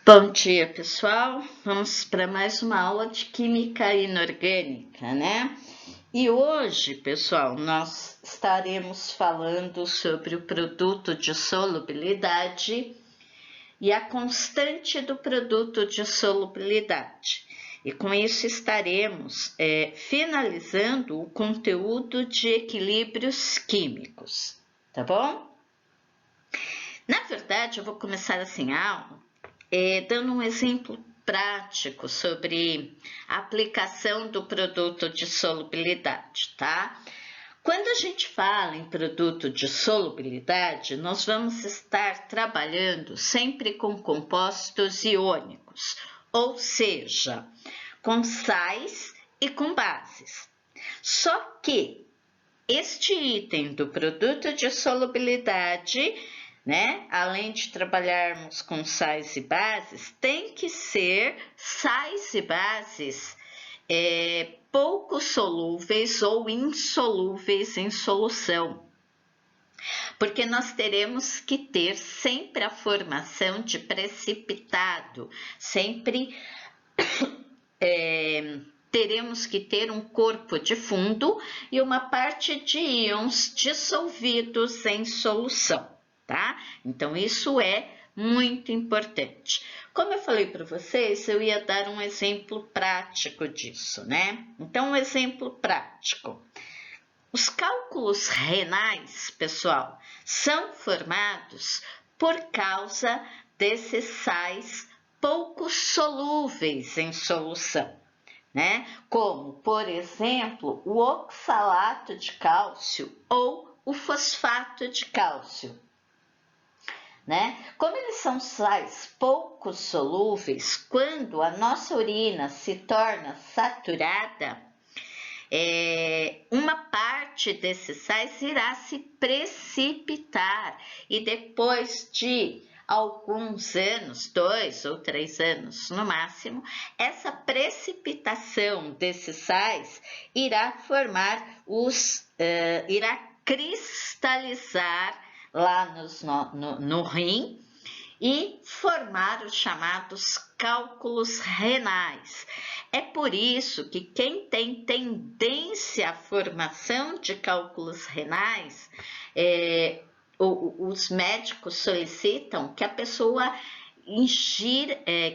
Bom dia, pessoal. Vamos para mais uma aula de Química Inorgânica, né? E hoje, pessoal, nós estaremos falando sobre o produto de solubilidade e a constante do produto de solubilidade. E com isso estaremos finalizando o conteúdo de equilíbrios químicos, tá bom? Na verdade, eu vou começar assim a aula dando um exemplo prático sobre a aplicação do produto de solubilidade, tá? Quando a gente fala em produto de solubilidade, nós vamos estar trabalhando sempre com compostos iônicos, ou seja, com sais e com bases. Só que este item do produto de solubilidade, né, além de trabalharmos com sais e bases, tem que ser sais e bases pouco solúveis ou insolúveis em solução, porque nós teremos que ter sempre a formação de precipitado, sempre teremos que ter um corpo de fundo e uma parte de íons dissolvidos em solução, tá? Então, isso é muito importante. Como eu falei para vocês, eu ia dar um exemplo prático disso, né? Então, um exemplo prático. Os cálculos renais, pessoal, são formados por causa desses sais pouco solúveis em solução, né? Como, por exemplo, o oxalato de cálcio ou o fosfato de cálcio, né? Como eles são sais pouco solúveis, quando a nossa urina se torna saturada, uma parte desses sais irá se precipitar e depois de alguns anos, 2 ou 3 anos no máximo, essa precipitação desses sais irá formar irá cristalizar lá no rim e formar os chamados cálculos renais. É por isso que quem tem tendência à formação de cálculos renais, os médicos solicitam que a pessoa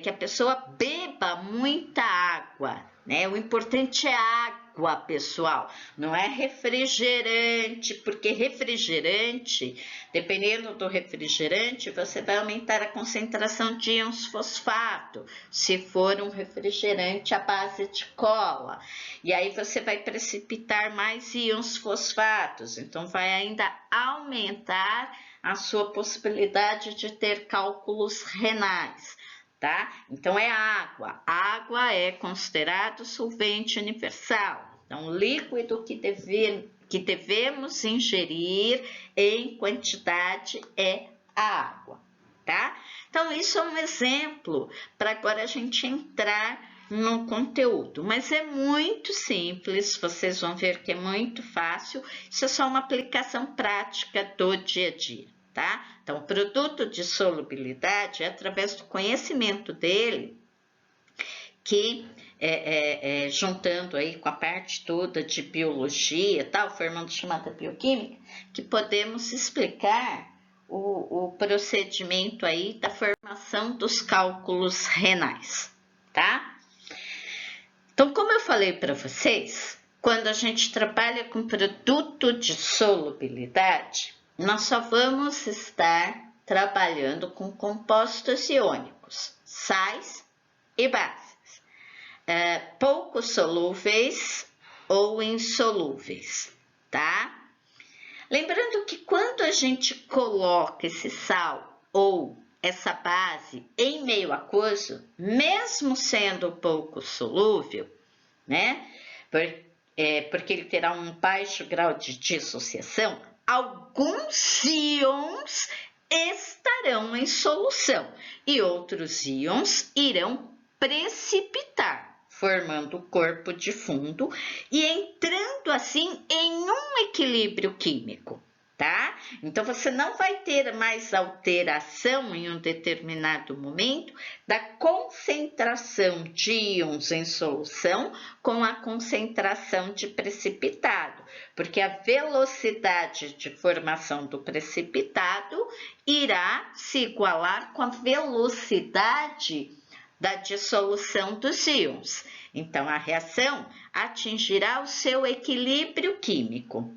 que a pessoa beba muita água, né? O importante é água, pessoal, não é refrigerante, porque refrigerante, dependendo do refrigerante, você vai aumentar a concentração de íons fosfato, se for um refrigerante à base de cola, e aí você vai precipitar mais íons fosfatos, então vai ainda aumentar a sua possibilidade de ter cálculos renais, tá? Então, é água. Água é considerado solvente universal. Então, líquido que devemos ingerir em quantidade é a água, tá? Então, isso é um exemplo para agora a gente entrar no conteúdo, mas é muito simples, vocês vão ver que é muito fácil, isso é só uma aplicação prática do dia a dia, tá? Então, o produto de solubilidade é através do conhecimento dele que, juntando aí com a parte toda de biologia e tal, formando chamada bioquímica, que podemos explicar o procedimento aí da formação dos cálculos renais, tá? Então, como eu falei para vocês, quando a gente trabalha com produto de solubilidade, nós só vamos estar trabalhando com compostos iônicos, sais e bases, pouco solúveis ou insolúveis, tá? Lembrando que quando a gente coloca esse sal ou essa base em meio aquoso, mesmo sendo pouco solúvel, né? Porque ele terá um baixo grau de dissociação, alguns íons estarão em solução e outros íons irão precipitar, formando o corpo de fundo e entrando assim em um equilíbrio químico, tá? Então, você não vai ter mais alteração em um determinado momento da concentração de íons em solução com a concentração de precipitado, porque a velocidade de formação do precipitado irá se igualar com a velocidade da dissolução dos íons. Então, a reação atingirá o seu equilíbrio químico.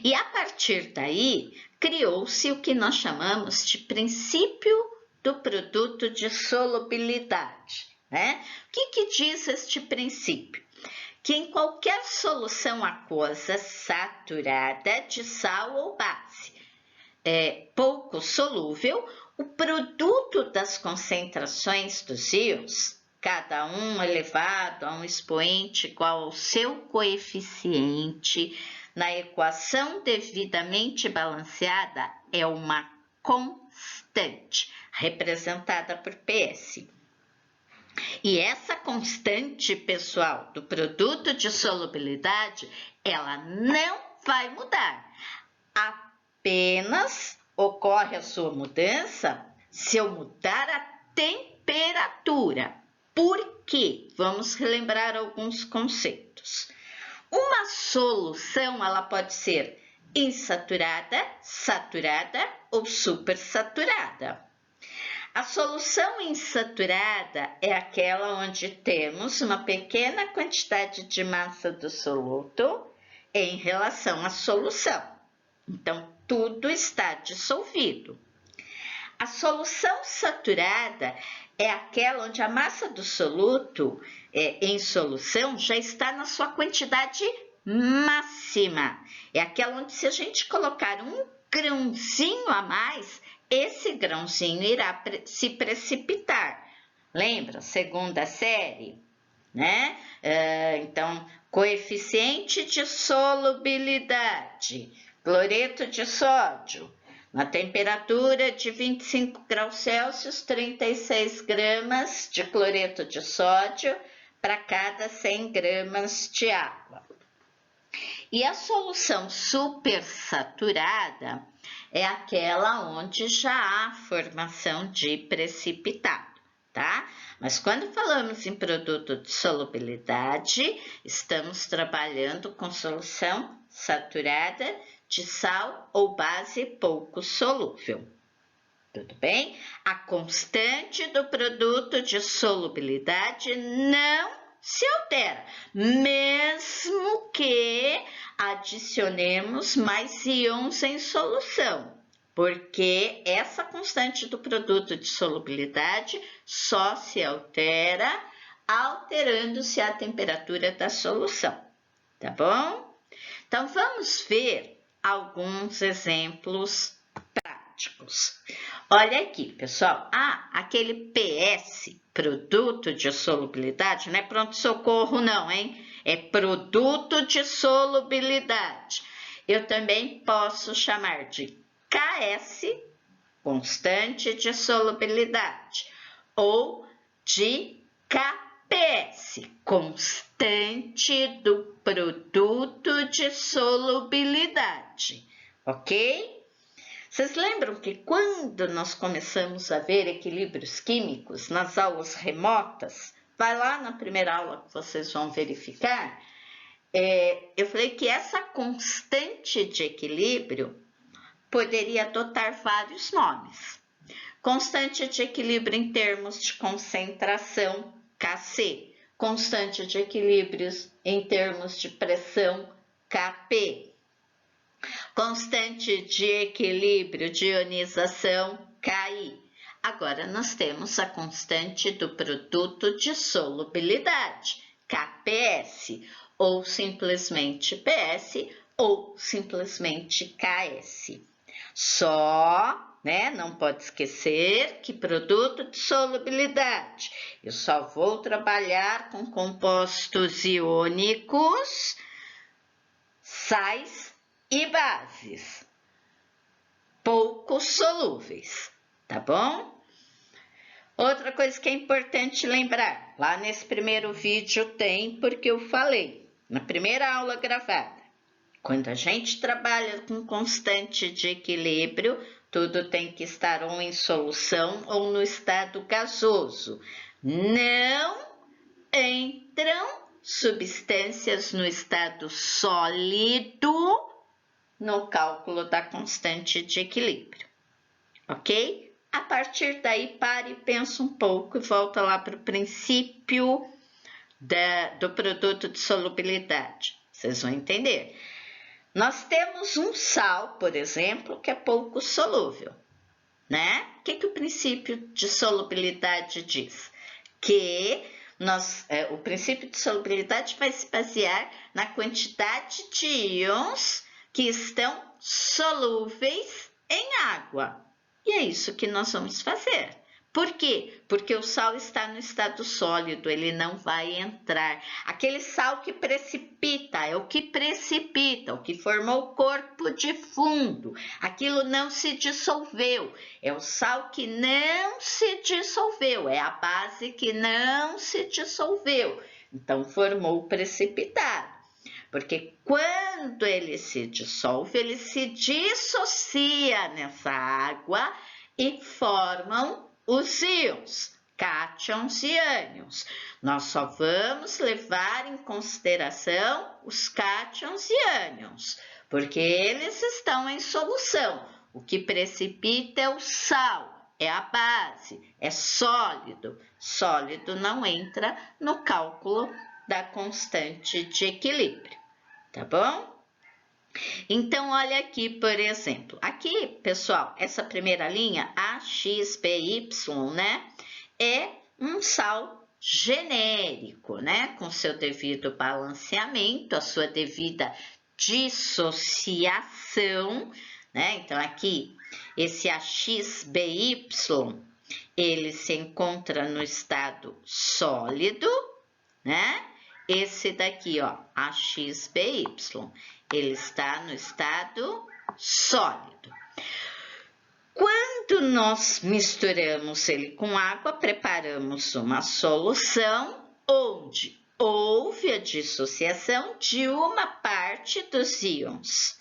E a partir daí, criou-se o que nós chamamos de princípio do produto de solubilidade, né? O que diz este princípio? Que em qualquer solução aquosa saturada de sal ou base, pouco solúvel, o produto das concentrações dos íons, cada um elevado a um expoente igual ao seu coeficiente, na equação devidamente balanceada, é uma constante, representada por PS. E essa constante, pessoal, do produto de solubilidade, ela não vai mudar. Apenas ocorre a sua mudança se eu mudar a temperatura. Por quê? Vamos relembrar alguns conceitos. Uma solução, ela pode ser insaturada, saturada ou supersaturada. A solução insaturada é aquela onde temos uma pequena quantidade de massa do soluto em relação à solução. Então, tudo está dissolvido. A solução saturada é aquela onde a massa do soluto em solução já está na sua quantidade máxima. É aquela onde, se a gente colocar um grãozinho a mais, esse grãozinho irá se precipitar. Lembra? Segunda série, né? Então, coeficiente de solubilidade, cloreto de sódio. Na temperatura de 25 graus Celsius, 36 gramas de cloreto de sódio para cada 100 gramas de água. E a solução supersaturada é aquela onde já há formação de precipitado, tá? Mas quando falamos em produto de solubilidade, estamos trabalhando com solução saturada de sal ou base pouco solúvel. Tudo bem? A constante do produto de solubilidade não se altera, mesmo que adicionemos mais íons em solução, porque essa constante do produto de solubilidade só se altera alterando-se a temperatura da solução, tá bom? Então, vamos ver alguns exemplos práticos. Olha aqui, pessoal. Aquele PS, produto de solubilidade, não é pronto-socorro não, hein? É produto de solubilidade. Eu também posso chamar de KS, constante de solubilidade, ou de KPS, constante do produto de solubilidade, ok? Vocês lembram que quando nós começamos a ver equilíbrios químicos nas aulas remotas, vai lá na primeira aula que vocês vão verificar, eu falei que essa constante de equilíbrio poderia adotar vários nomes. Constante de equilíbrio em termos de concentração, Kc. Constante de equilíbrios em termos de pressão, Kp. Constante de equilíbrio de ionização, Ki. Agora, nós temos a constante do produto de solubilidade, KPS, ou simplesmente PS, ou simplesmente KS. Só, né, não pode esquecer que produto de solubilidade, eu só vou trabalhar com compostos iônicos, sais e bases, pouco solúveis, tá bom? Outra coisa que é importante lembrar, lá nesse primeiro vídeo tem, porque eu falei, na primeira aula gravada, Quando a gente trabalha com constante de equilíbrio, tudo tem que estar ou em solução ou no estado gasoso. Não entram substâncias no estado sólido no cálculo da constante de equilíbrio, ok? A partir daí, pare e pensa um pouco e volta lá para o princípio do produto de solubilidade. Vocês vão entender. Nós temos um sal, por exemplo, que é pouco solúvel, né? O que o princípio de solubilidade diz? Que o princípio de solubilidade vai se basear na quantidade de íons que estão solúveis em água. E é isso que nós vamos fazer. Por quê? Porque o sal está no estado sólido, ele não vai entrar. Aquele sal que precipita, é o que precipita, o que formou o corpo de fundo. Aquilo não se dissolveu, é o sal que não se dissolveu, é a base que não se dissolveu. Então, formou o precipitado. Porque quando ele se dissolve, ele se dissocia nessa água e formam os íons, cátions e ânions. Nós só vamos levar em consideração os cátions e ânions, porque eles estão em solução. O que precipita é o sal, é a base, é sólido. Sólido não entra no cálculo da constante de equilíbrio. Tá bom? Então, olha aqui, por exemplo. Aqui, pessoal, essa primeira linha, AXBY, né? É um sal genérico, né? Com seu devido balanceamento, a sua devida dissociação, né? Então, aqui, esse AXBY, ele se encontra no estado sólido, né? Esse daqui, ó, AXBY, ele está no estado sólido. Quando nós misturamos ele com água, preparamos uma solução onde houve a dissociação de uma parte dos íons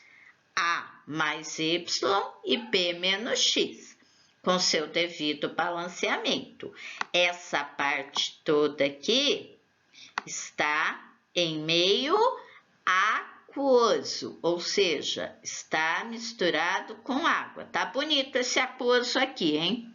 A mais Y e B menos X, com seu devido balanceamento. Essa parte toda aqui está em meio aquoso, ou seja, está misturado com água. Tá bonito esse aquoso aqui, hein?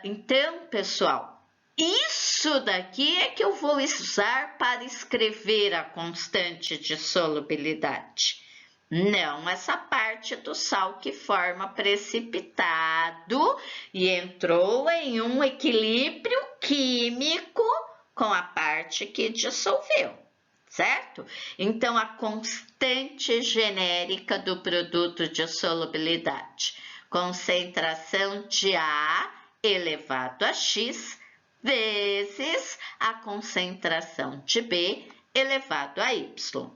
Então, pessoal, isso daqui é que eu vou usar para escrever a constante de solubilidade. Não essa parte do sal que forma precipitado e entrou em um equilíbrio químico com a parte que dissolveu, certo? Então, a constante genérica do produto de solubilidade, concentração de A elevado a X vezes a concentração de B elevado a Y,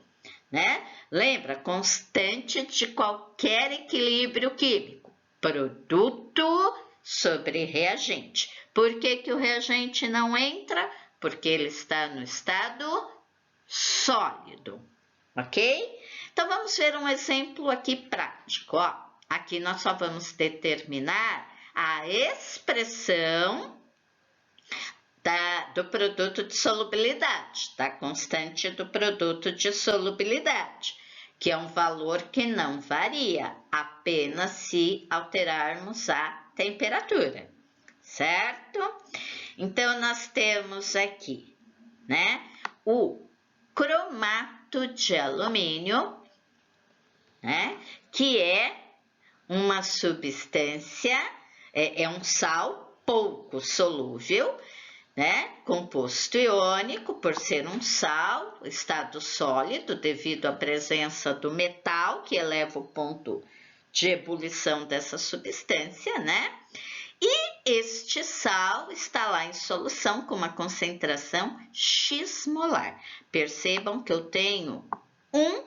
né? Lembra, constante de qualquer equilíbrio químico, produto sobre reagente. Por que o reagente não entra? Porque ele está no estado sólido, ok? Então, vamos ver um exemplo aqui prático, ó. Aqui nós só vamos determinar a expressão do produto de solubilidade, da constante do produto de solubilidade, que é um valor que não varia, apenas se alterarmos a temperatura, certo? Então, nós temos aqui, né, o cromato de alumínio, né, que é uma substância, é um sal pouco solúvel, né, composto iônico, por ser um sal, estado sólido, devido à presença do metal, que eleva o ponto de ebulição dessa substância, né? E este sal está lá em solução com uma concentração X molar. Percebam que eu tenho 1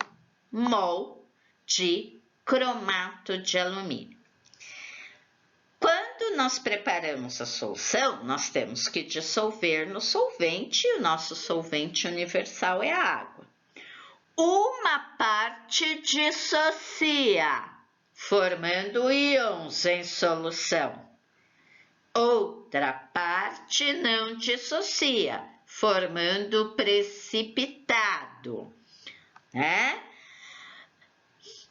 mol de cromato de alumínio. Quando nós preparamos a solução, nós temos que dissolver no solvente, e o nosso solvente universal é a água. uma parte dissocia, formando íons em solução. Outra parte não dissocia, formando precipitado, né?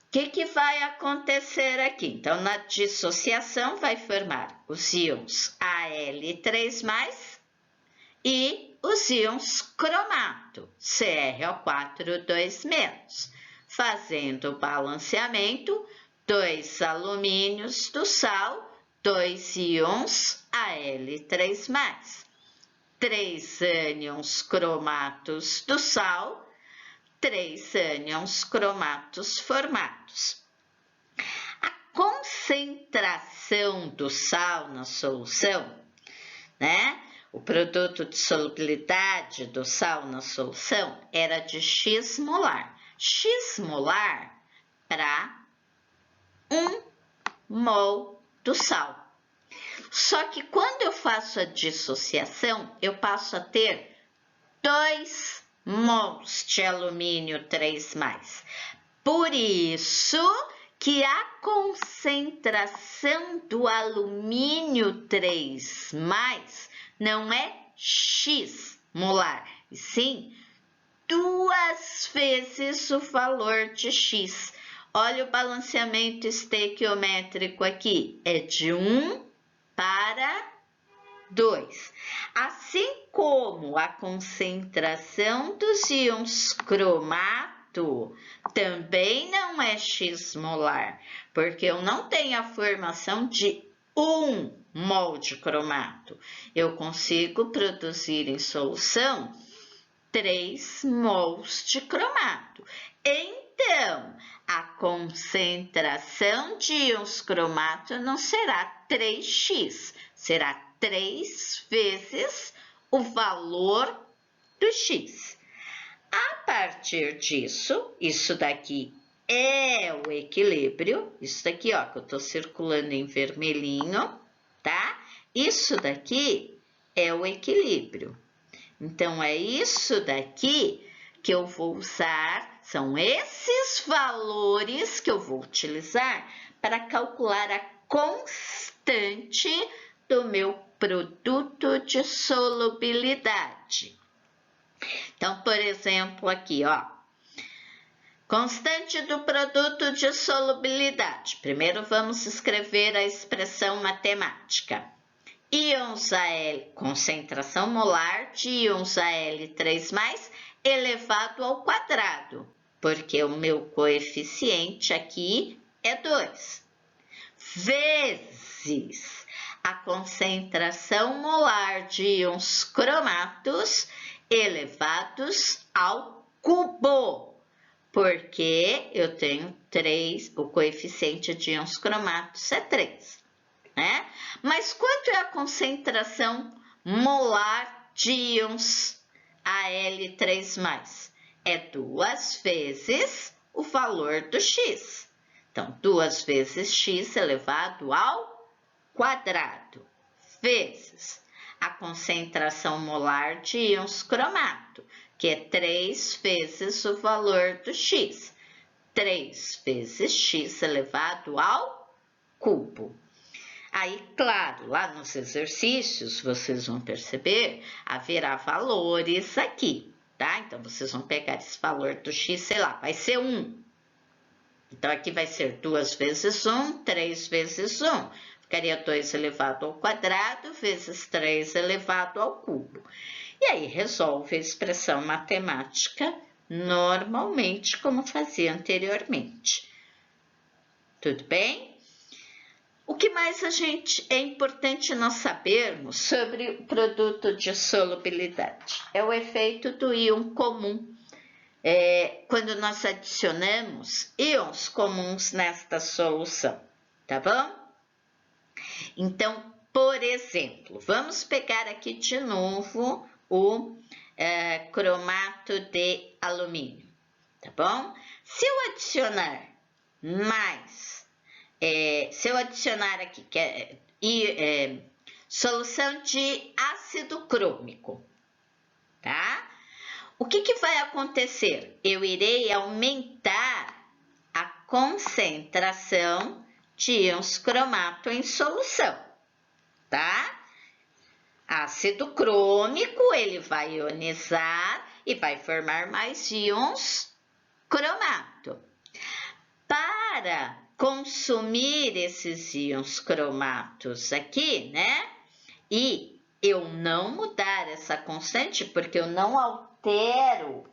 O que vai acontecer aqui? Então, na dissociação vai formar os íons Al3+, e os íons cromato, CrO4, fazendo o balanceamento, 2 alumínios do sal, 2 íons Al3+, 3 ânions cromatos do sal, 3 ânions cromatos formados. A concentração do sal na solução, né? O produto de solubilidade do sal na solução era de X molar. X molar para 1 mol do sal. Só que quando eu faço a dissociação, eu passo a ter 2 mols de alumínio 3+. Por isso que a concentração do alumínio 3+, não é X molar, e sim 2 vezes o valor de X. Olha o balanceamento estequiométrico aqui, é de 1 para 2. Assim como a concentração dos íons cromato também não é X molar, porque eu não tenho a formação de 1 mol de cromato. Eu consigo produzir em solução 3 mols de cromato. Então, a concentração de íons cromato não será 3x, será 3 vezes o valor do X. A partir disso, isso daqui é o equilíbrio, isso daqui, ó, que eu tô circulando em vermelhinho, tá? Isso daqui é o equilíbrio. Então, é isso daqui que eu vou usar, são esses valores que eu vou utilizar para calcular a constante do meu produto de solubilidade. Então, por exemplo, aqui, ó, constante do produto de solubilidade. Primeiro vamos escrever a expressão matemática. Íons Al, concentração molar de íons Al3+, elevado ao quadrado, porque o meu coeficiente aqui é 2, vezes a concentração molar de íons cromatos elevados ao cubo, porque eu tenho 3, o coeficiente de íons cromatos é 3, né? Mas quanto é a concentração molar de íons Al3+? É 2 vezes o valor do X. Então, 2 vezes X elevado ao quadrado, vezes a concentração molar de íons cromato, que é 3 vezes o valor do X. 3 vezes X elevado ao cubo. Aí, claro, lá nos exercícios, vocês vão perceber, haverá valores aqui, tá? Então, vocês vão pegar esse valor do X, sei lá, vai ser 1. Então, aqui vai ser 2 vezes 1, 3 vezes 1. Ficaria 2 elevado ao quadrado vezes 3 elevado ao cubo. E aí, resolve a expressão matemática normalmente, como fazia anteriormente. Tudo bem? O que mais é importante nós sabermos sobre o produto de solubilidade? É o efeito do íon comum. Quando nós adicionamos íons comuns nesta solução, tá bom? Então, por exemplo, vamos pegar aqui de novo o cromato de alumínio, tá bom? Se eu adicionar se eu adicionar aqui solução de ácido crômico, tá? O que vai acontecer? Eu irei aumentar a concentração de íons cromato em solução, tá? Ácido crômico, ele vai ionizar e vai formar mais íons cromato. Para consumir esses íons cromatos aqui, né? E eu não mudar essa constante, porque eu não altero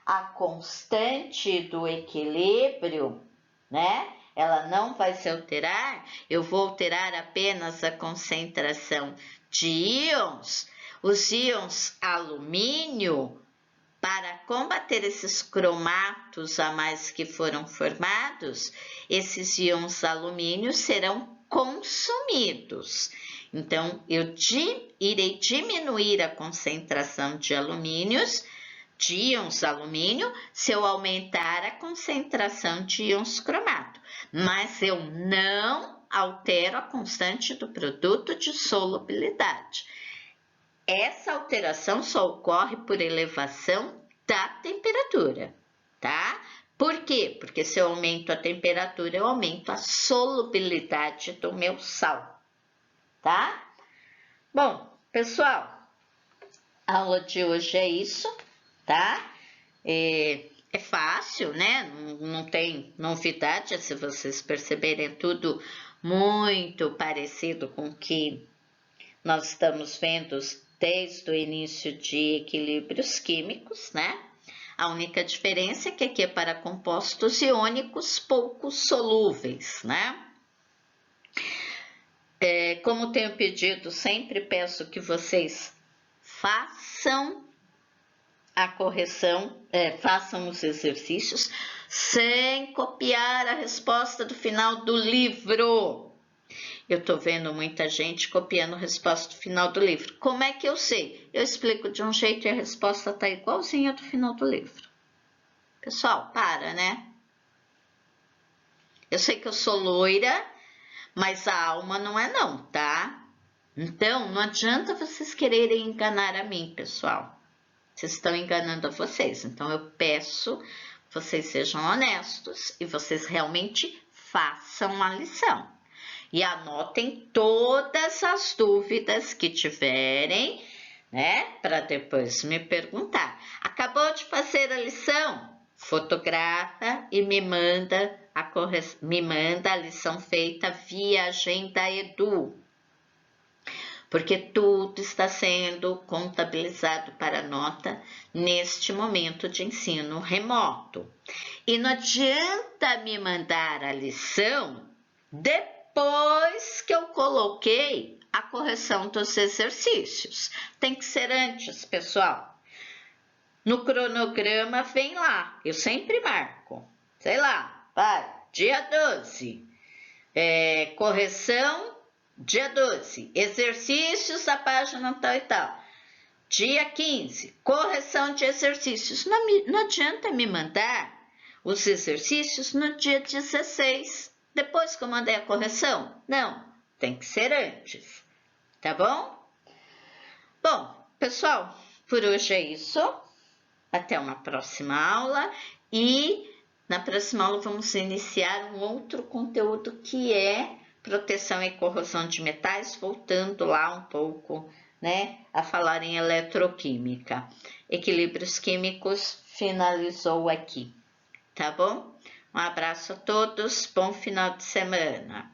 a constante do equilíbrio, né? Ela não vai se alterar, eu vou alterar apenas a concentração de íons. Os íons alumínio, para combater esses cromatos a mais que foram formados, esses íons alumínio serão consumidos. Então, eu irei diminuir a concentração de íons alumínio, se eu aumentar a concentração de íons cromato. Mas eu não altero a constante do produto de solubilidade. Essa alteração só ocorre por elevação da temperatura, tá? Por quê? Porque se eu aumento a temperatura, eu aumento a solubilidade do meu sal, tá? Bom, pessoal, a aula de hoje é isso, tá? É fácil, né? Não tem novidade, se vocês perceberem, tudo muito parecido com o que nós estamos vendo desde o início de equilíbrios químicos, né? A única diferença é que aqui é para compostos iônicos pouco solúveis, né? Como tenho pedido, sempre peço que vocês façam a correção, façam os exercícios sem copiar a resposta do final do livro. Eu tô vendo muita gente copiando a resposta do final do livro. Como é que eu sei? Eu explico de um jeito e a resposta tá igualzinha do final do livro. Pessoal, para, né? Eu sei que eu sou loira, mas a alma não é não, tá? Então, não adianta vocês quererem enganar a mim, pessoal. Vocês estão enganando a vocês. Então, eu peço que vocês sejam honestos e vocês realmente façam a lição. E anotem todas as dúvidas que tiverem, né? Para depois me perguntar. Acabou de fazer a lição? Fotografa e me manda a lição feita via Agenda Edu. Porque tudo está sendo contabilizado para nota neste momento de ensino remoto. E não adianta me mandar a lição depois que eu coloquei a correção dos exercícios. Tem que ser antes, pessoal. No cronograma vem lá, eu sempre marco, sei lá, dia 12, correção dia 12, exercícios da página tal e tal. Dia 15, correção de exercícios. Não adianta me mandar os exercícios no dia 16, depois que eu mandei a correção. Não, tem que ser antes, tá bom? Bom, pessoal, por hoje é isso. Até uma próxima aula. E na próxima aula vamos iniciar um outro conteúdo que é proteção e corrosão de metais, voltando lá um pouco, né, a falar em eletroquímica. Equilíbrios químicos finalizou aqui, tá bom? Um abraço a todos, bom final de semana.